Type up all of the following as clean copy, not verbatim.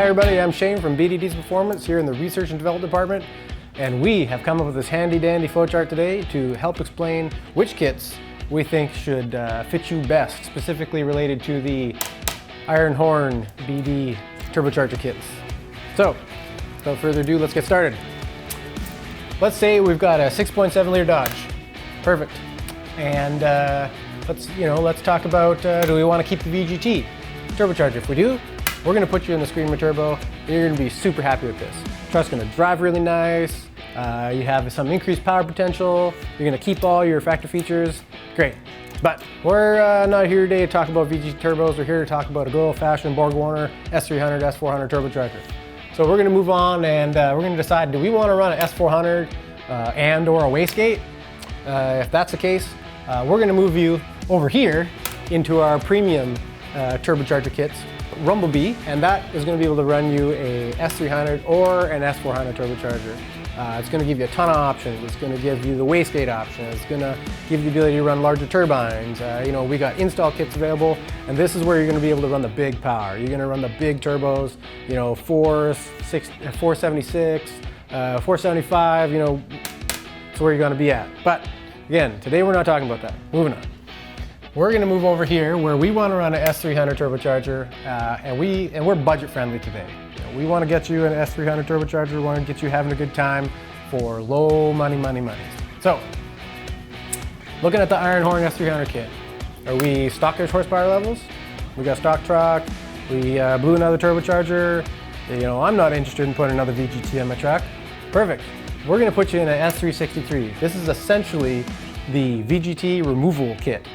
everybody, I'm Shane from BDD's Performance here in the Research and Development Department, and we have come up with this handy dandy flowchart today to help explain which kits we think should fit you best, specifically related to the Iron Horn BD turbocharger kits. So, without further ado, let's get started. Let's say we've got a 6.7 liter Dodge. Perfect. And let's talk about, do we want to keep the VGT turbocharger? If we do, we're going to put you in the Screamer Turbo, and you're going to be super happy with this. The truck's going to drive really nice, you have some increased power potential, you're going to keep all your factory features, great. But we're not here today to talk about VGT turbos, we're here to talk about a good old-fashioned Borg-Warner S300, S400 turbocharger. So we're going to move on and we're going to decide, do we want to run an S400 and or a wastegate? If that's the case, we're going to move you over here into our premium turbocharger kits, Rumblebee, and that is going to be able to run you a S300 or an S400 turbocharger. It's going to give you a ton of options. It's going to give you the wastegate option. It's going to give you the ability to run larger turbines. We got install kits available, and this is where you're going to be able to run the big power. You're going to run the big turbos, 476, 475, that's where you're going to be at. But again, today we're not talking about that. Moving on. We're going to move over here where we want to run an S300 turbocharger, and we're budget friendly today. We want to get you an S300 turbocharger. We want to get you having a good time for low money. So, looking at the Iron Horn S300 kit, are we stockish horsepower levels? We got stock truck. We blew another turbocharger. I'm not interested in putting another VGT on my truck. Perfect. We're going to put you in an S363. This is essentially the VGT removal kit.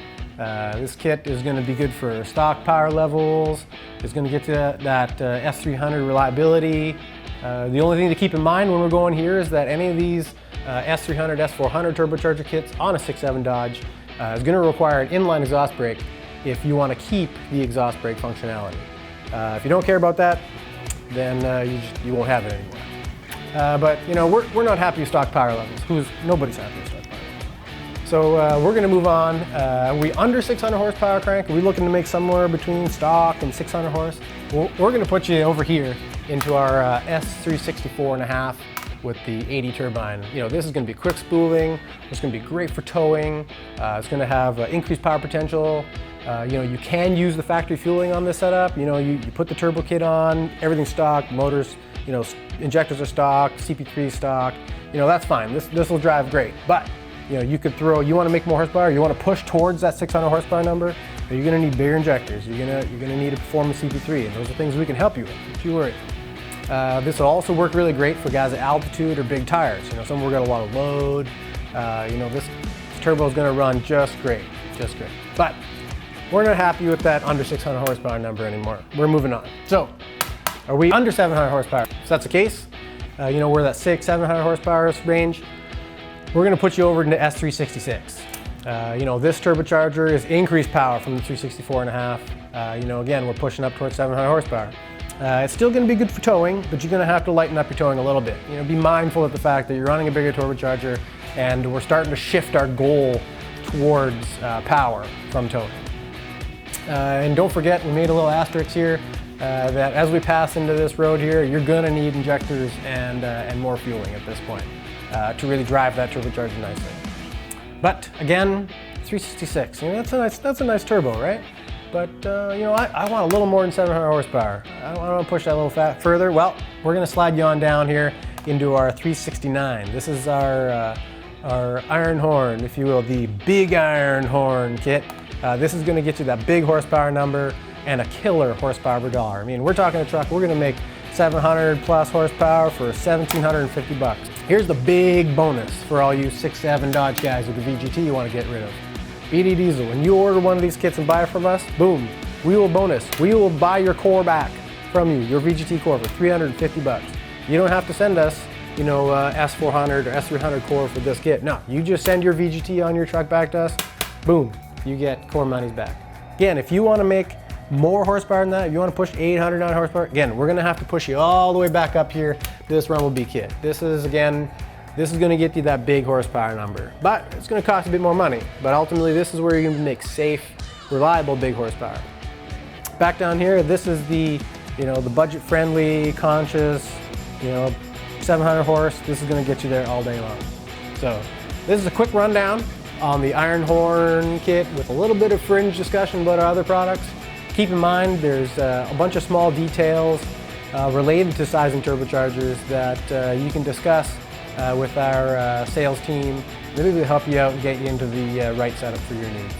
This kit is going to be good for stock power levels. It's going to get to that S300 reliability. The only thing to keep in mind when we're going here is that any of these S300, S400 turbocharger kits on a 6.7 Dodge is going to require an inline exhaust brake if you want to keep the exhaust brake functionality. If you don't care about that, then you won't have it anymore. But we're not happy with stock power levels. Nobody's happy with stock power levels. So we're going to move on. We under 600 horsepower crank. Are we looking to make somewhere between stock and 600 horse? We're going to put you over here into our S364.5 with the 80 turbine. This is going to be quick spooling. It's going to be great for towing. It's going to have increased power potential. You can use the factory fueling on this setup. You put the turbo kit on, everything's stock, motors, injectors are stock, CP3 stock. That's fine. This will drive great. But you could you want to make more horsepower, you want to push towards that 600 horsepower number, you're going to need bigger injectors, you're going to need a performance CP3, and those are things we can help you with, don't you worry. This will also work really great for guys at altitude or big tires. Somewhere we've got a lot of load. This turbo is going to run just great. But we're not happy with that under 600 horsepower number anymore. We're moving on. So, are we under 700 horsepower? If that's the case, we're that 600-700 horsepower range. We're going to put you over into S366. This turbocharger is increased power from the 364.5. Again, we're pushing up towards 700 horsepower. It's still going to be good for towing, but you're going to have to lighten up your towing a little bit. Be mindful of the fact that you're running a bigger turbocharger, and we're starting to shift our goal towards power from towing. And don't forget, we made a little asterisk here that as we pass into this road here, you're going to need injectors and more fueling at this point. To really drive that turbocharger nicely. But again, 366, that's a nice turbo, right? But I want a little more than 700 horsepower. I want to push that a little further. Well, we're going to slide you on down here into our 369. This is our Iron Horn, if you will, the big Iron Horn kit. This is going to get you that big horsepower number and a killer horsepower per dollar. We're talking a truck, we're going to make 700 plus horsepower for $1,750. Here's the big bonus for all you 6.7 Dodge guys with the VGT you want to get rid of. BD Diesel, when you order one of these kits and buy it from us, boom, we will buy your core back from you, your VGT core, for $350. You don't have to send us, S400 or S300 core for this kit. No, you just send your VGT on your truck back to us, boom, you get core monies back. Again, if you want to make more horsepower than that, if you want to push 809 horsepower, again, we're going to have to push you all the way back up here to this Rumblebee kit. This is going to get you that big horsepower number, but it's going to cost a bit more money. But ultimately, this is where you're going to make safe, reliable big horsepower. Back down here, this is the you know, the budget-friendly, conscious, you know, 700 horse, this is going to get you there all day long. So this is a quick rundown on the iron horn kit with a little bit of fringe discussion about our other products. Keep in mind there's a bunch of small details related to sizing turbochargers that you can discuss with our sales team. Maybe we'll help you out and get you into the right setup for your needs.